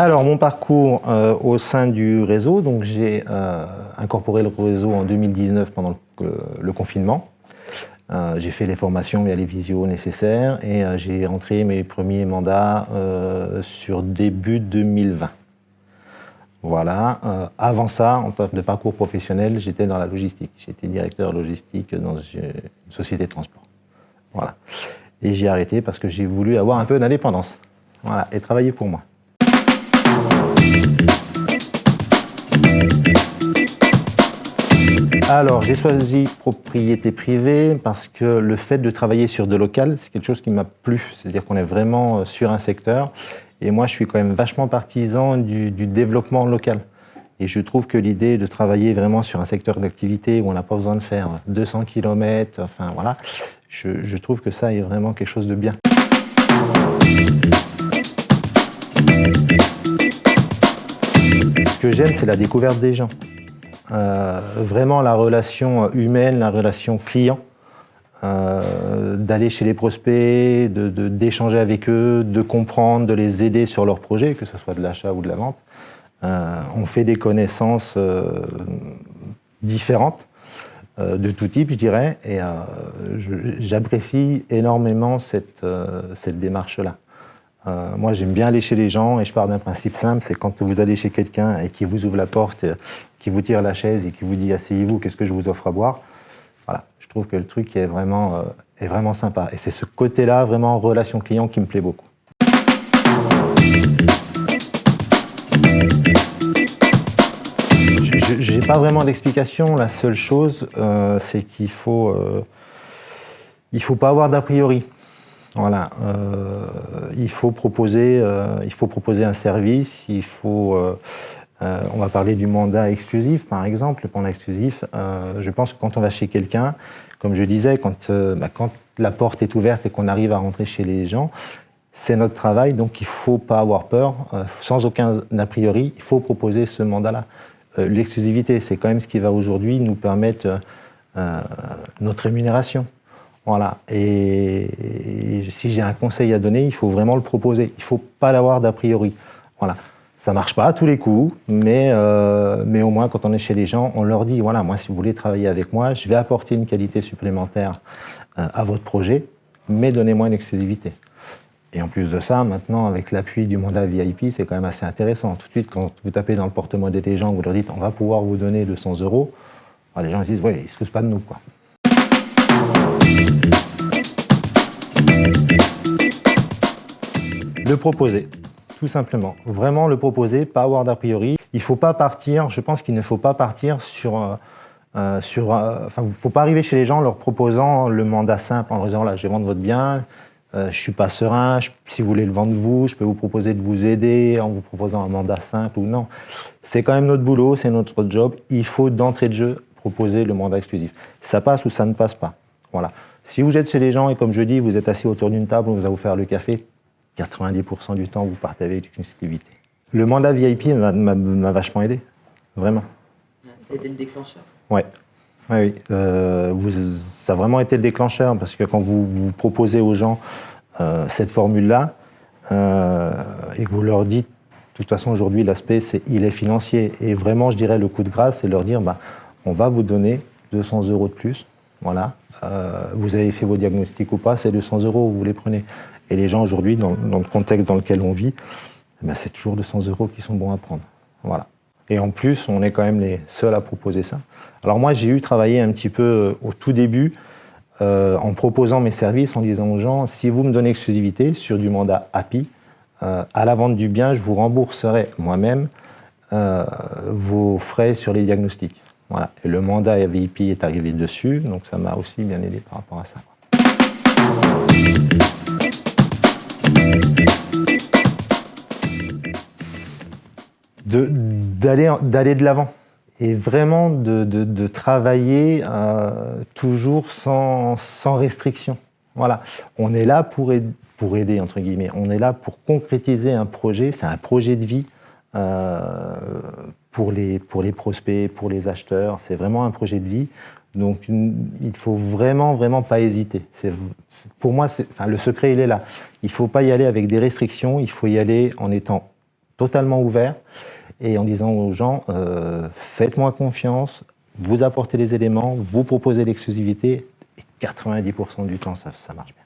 Alors, mon parcours au sein du réseau, donc j'ai incorporé le réseau en 2019 pendant le confinement. J'ai fait les formations via les visios nécessaires et j'ai rentré mes premiers mandats sur début 2020. Voilà. Avant ça, en termes de parcours professionnel, j'étais dans la logistique. J'étais directeur logistique dans une société de transport. Voilà. Et j'ai arrêté parce que j'ai voulu avoir un peu d'indépendance. Voilà. Et travailler pour moi. Alors, j'ai choisi propriété privée parce que le fait de travailler sur de local, c'est quelque chose qui m'a plu. C'est-à-dire qu'on est vraiment sur un secteur. Et moi, je suis quand même vachement partisan du développement local. Et je trouve que l'idée de travailler vraiment sur un secteur d'activité où on n'a pas besoin de faire 200 km, enfin voilà, je trouve que ça est vraiment quelque chose de bien. Ce que j'aime, c'est la découverte des gens. Vraiment la relation humaine, la relation client, d'aller chez les prospects, d'échanger avec eux, de comprendre, de les aider sur leurs projets, que ce soit de l'achat ou de la vente. On fait des connaissances différentes, de tout type, je dirais, et j'apprécie énormément cette démarche-là. Moi, j'aime bien aller chez les gens et je pars d'un principe simple, c'est quand vous allez chez quelqu'un et qui vous ouvre la porte, qui vous tire la chaise et qui vous dit « asseyez-vous, qu'est-ce que je vous offre à boire ?» Voilà, je trouve que le truc est vraiment sympa. Et c'est ce côté-là, vraiment relation client, qui me plaît beaucoup. Je n'ai pas vraiment d'explication. La seule chose, c'est qu'il faut pas avoir d'a priori. Voilà, il faut proposer un service, on va parler du mandat exclusif par exemple. Le mandat exclusif, je pense que quand on va chez quelqu'un, comme je disais, quand la porte est ouverte et qu'on arrive à rentrer chez les gens, c'est notre travail, donc il ne faut pas avoir peur, sans aucun a priori, il faut proposer ce mandat-là. L'exclusivité, c'est quand même ce qui va aujourd'hui nous permettre notre rémunération. Voilà, et si j'ai un conseil à donner, il faut vraiment le proposer. Il ne faut pas l'avoir d'a priori. Voilà, ça ne marche pas à tous les coups, mais au moins quand on est chez les gens, on leur dit, voilà, moi si vous voulez travailler avec moi, je vais apporter une qualité supplémentaire à votre projet, mais donnez-moi une exclusivité. Et en plus de ça, maintenant, avec l'appui du mandat VIP, c'est quand même assez intéressant. Tout de suite, quand vous tapez dans le porte-monnaie des gens, vous leur dites, on va pouvoir vous donner 200 €, les gens se disent, oui, ils ne se foutent pas de nous, quoi. Le proposer, tout simplement. Vraiment le proposer, pas avoir d'a priori. Il faut pas partir, je pense qu'il ne faut pas partir il ne faut pas arriver chez les gens en leur proposant le mandat simple, en leur disant, là, je vais vendre votre bien, je suis pas serein, si vous voulez le vendre vous, je peux vous proposer de vous aider en vous proposant un mandat simple ou non. C'est quand même notre boulot, c'est notre job. Il faut d'entrée de jeu proposer le mandat exclusif. Ça passe ou ça ne passe pas. Voilà. Si vous êtes chez les gens et comme je dis, vous êtes assis autour d'une table, on vous a offert le café, 90% du temps, vous partez avec une exclusivité. Le mandat VIP m'a vachement aidé, vraiment. Ça a été le déclencheur. Ouais. Oui. Ça a vraiment été le déclencheur parce que quand vous proposez aux gens cette formule-là et que vous leur dites, de toute façon aujourd'hui l'aspect il est financier et vraiment je dirais le coup de grâce c'est leur dire on va vous donner 200 € de plus, voilà. Vous avez fait vos diagnostics ou pas, c'est 200 €, vous les prenez. Et les gens aujourd'hui, dans le contexte dans lequel on vit, c'est toujours 200 € qui sont bons à prendre. Voilà. Et en plus, on est quand même les seuls à proposer ça. Alors moi, j'ai travaillé un petit peu au tout début en proposant mes services, en disant aux gens, si vous me donnez exclusivité sur du mandat API, à la vente du bien, je vous rembourserai moi-même vos frais sur les diagnostics. Voilà. Et le mandat VIP est arrivé dessus, donc ça m'a aussi bien aidé par rapport à ça. D'aller de l'avant et vraiment de travailler toujours sans restriction. Voilà. On est là pour aider, entre guillemets. On est là pour concrétiser un projet. C'est un projet de vie pour les prospects, pour les acheteurs. C'est vraiment un projet de vie. Donc, il ne faut vraiment pas hésiter. Pour moi, le secret, il est là. Il ne faut pas y aller avec des restrictions. Il faut y aller en étant totalement ouvert et en disant aux gens faites-moi confiance, vous apportez les éléments, vous proposez l'exclusivité, et 90% du temps ça marche bien.